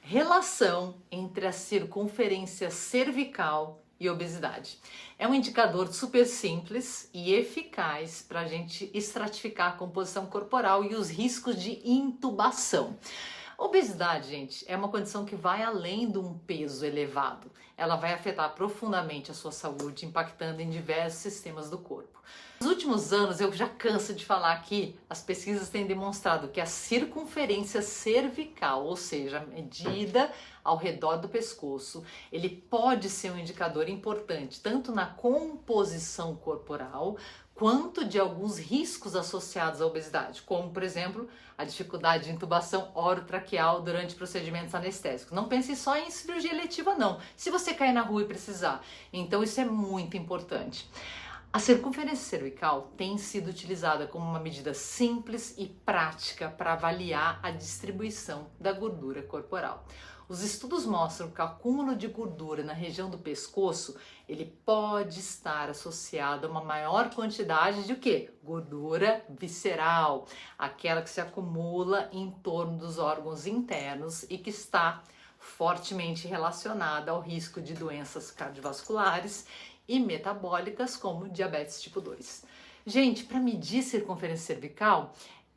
Relação entre a circunferência cervical e obesidade. É um indicador super simples e eficaz para a gente estratificar a composição corporal e os riscos de intubação. Obesidade, gente, é uma condição que vai além de um peso elevado. Ela vai afetar profundamente a sua saúde, impactando em diversos sistemas do corpo. Nos últimos anos, eu já canso de falar aqui, as pesquisas têm demonstrado que a circunferência cervical, ou seja, a medida ao redor do pescoço, ele pode ser um indicador importante, tanto na composição corporal, quanto de alguns riscos associados à obesidade, como, por exemplo, a dificuldade de intubação orotraqueal durante procedimentos anestésicos. Não pense só em cirurgia eletiva, não. Se você cair na rua e precisar. Então, isso é muito importante. A circunferência cervical tem sido utilizada como uma medida simples e prática para avaliar a distribuição da gordura corporal. Os estudos mostram que o acúmulo de gordura na região do pescoço, ele pode estar associado a uma maior quantidade de o quê? Gordura visceral, aquela que se acumula em torno dos órgãos internos e que está fortemente relacionada ao risco de doenças cardiovasculares e metabólicas como diabetes tipo 2. Gente, para medir circunferência cervical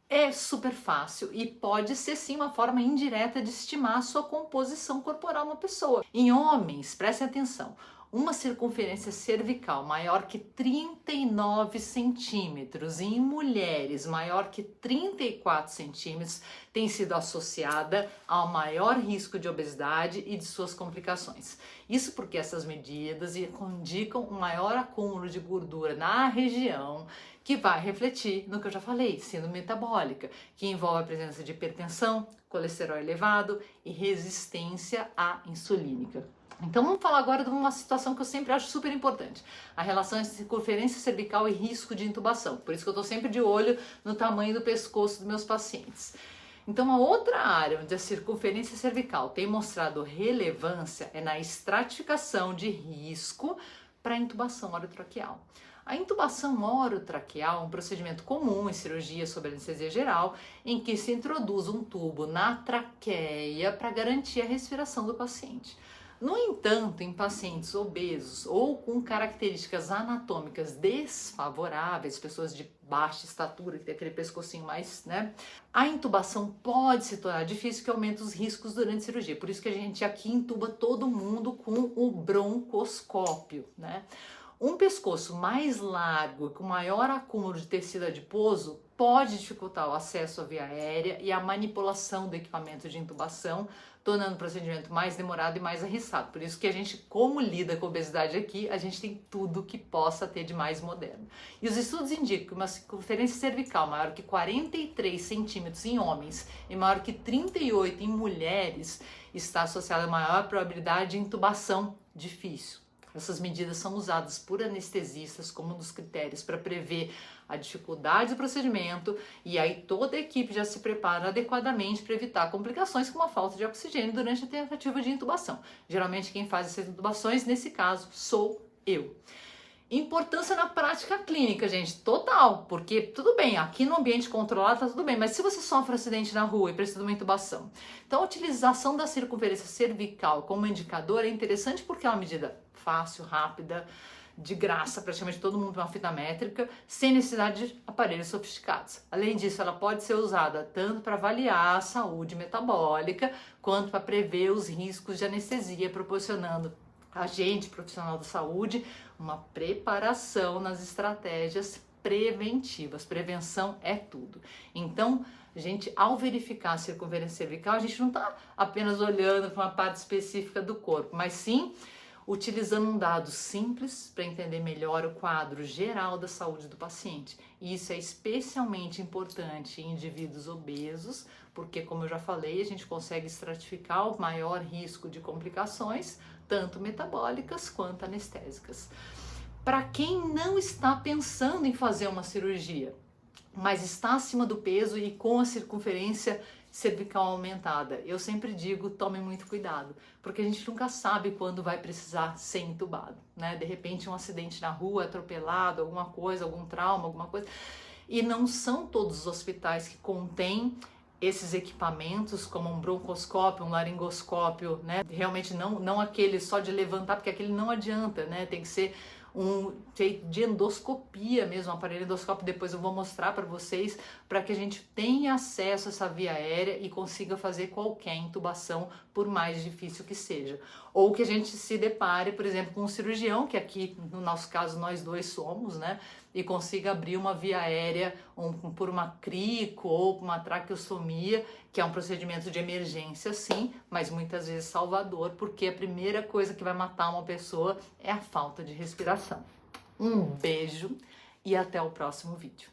é super fácil e pode ser sim uma forma indireta de estimar a sua composição corporal na pessoa. Em homens, prestem atenção, uma circunferência cervical maior que 39 centímetros e em mulheres maior que 34 centímetros tem sido associada ao maior risco de obesidade e de suas complicações. Isso porque essas medidas indicam um maior acúmulo de gordura na região, que vai refletir no que eu já falei, síndrome metabólica, que envolve a presença de hipertensão, colesterol elevado e resistência à insulínica. Então vamos falar agora de uma situação que eu sempre acho super importante, a relação entre circunferência cervical e risco de intubação. Por isso que eu estou sempre de olho no tamanho do pescoço dos meus pacientes. Então, a outra área onde a circunferência cervical tem mostrado relevância é na estratificação de risco para a intubação orotraqueal. A intubação orotraqueal é um procedimento comum em cirurgia sob anestesia geral, em que se introduz um tubo na traqueia para garantir a respiração do paciente. No entanto, em pacientes obesos ou com características anatômicas desfavoráveis, pessoas de baixa estatura, que tem aquele pescocinho mais, a intubação pode se tornar difícil, que aumenta os riscos durante a cirurgia. Por isso que a gente aqui intuba todo mundo com o broncoscópio, Um pescoço mais largo, com maior acúmulo de tecido adiposo, pode dificultar o acesso à via aérea e a manipulação do equipamento de intubação, tornando o procedimento mais demorado e mais arriscado. Por isso que a gente, como lida com a obesidade aqui, a gente tem tudo que possa ter de mais moderno. E os estudos indicam que uma circunferência cervical maior que 43 centímetros em homens e maior que 38 em mulheres está associada a maior probabilidade de intubação difícil. Essas medidas são usadas por anestesistas como um dos critérios para prever a dificuldade do procedimento, e aí toda a equipe já se prepara adequadamente para evitar complicações como a falta de oxigênio durante a tentativa de intubação. Geralmente quem faz essas intubações, nesse caso, sou eu. Importância na prática clínica, gente, total, porque tudo bem, aqui no ambiente controlado tá tudo bem, mas se você sofre um acidente na rua e precisa de uma intubação, então a utilização da circunferência cervical como indicador é interessante porque é uma medida fácil, rápida, de graça, praticamente todo mundo tem uma fita métrica, sem necessidade de aparelhos sofisticados. Além disso, ela pode ser usada tanto para avaliar a saúde metabólica, quanto para prever os riscos de anestesia, proporcionando a gente, profissional da saúde, uma preparação nas estratégias preventivas. Prevenção é tudo. Então, a gente, ao verificar a circunferência cervical, a gente não está apenas olhando para uma parte específica do corpo, mas sim utilizando um dado simples para entender melhor o quadro geral da saúde do paciente. E isso é especialmente importante em indivíduos obesos, porque, como eu já falei, a gente consegue estratificar o maior risco de complicações, tanto metabólicas quanto anestésicas. Para quem não está pensando em fazer uma cirurgia, mas está acima do peso e com a circunferência cervical aumentada, eu sempre digo, tome muito cuidado, porque a gente nunca sabe quando vai precisar ser entubado, De repente um acidente na rua, atropelado, alguma coisa, algum trauma, alguma coisa, e não são todos os hospitais que contêm esses equipamentos como um broncoscópio, um laringoscópio, né? Realmente não aquele só de levantar, porque aquele não adianta, né? Tem que ser um feito de endoscopia mesmo, um aparelho endoscópio, depois eu vou mostrar para vocês, para que a gente tenha acesso a essa via aérea e consiga fazer qualquer intubação, por mais difícil que seja. Ou que a gente se depare, por exemplo, com um cirurgião, que aqui no nosso caso nós dois somos, né? E consiga abrir uma via aérea por uma crico ou uma traqueostomia, que é um procedimento de emergência sim, mas muitas vezes salvador, porque a primeira coisa que vai matar uma pessoa é a falta de respiração. Um beijo e até o próximo vídeo.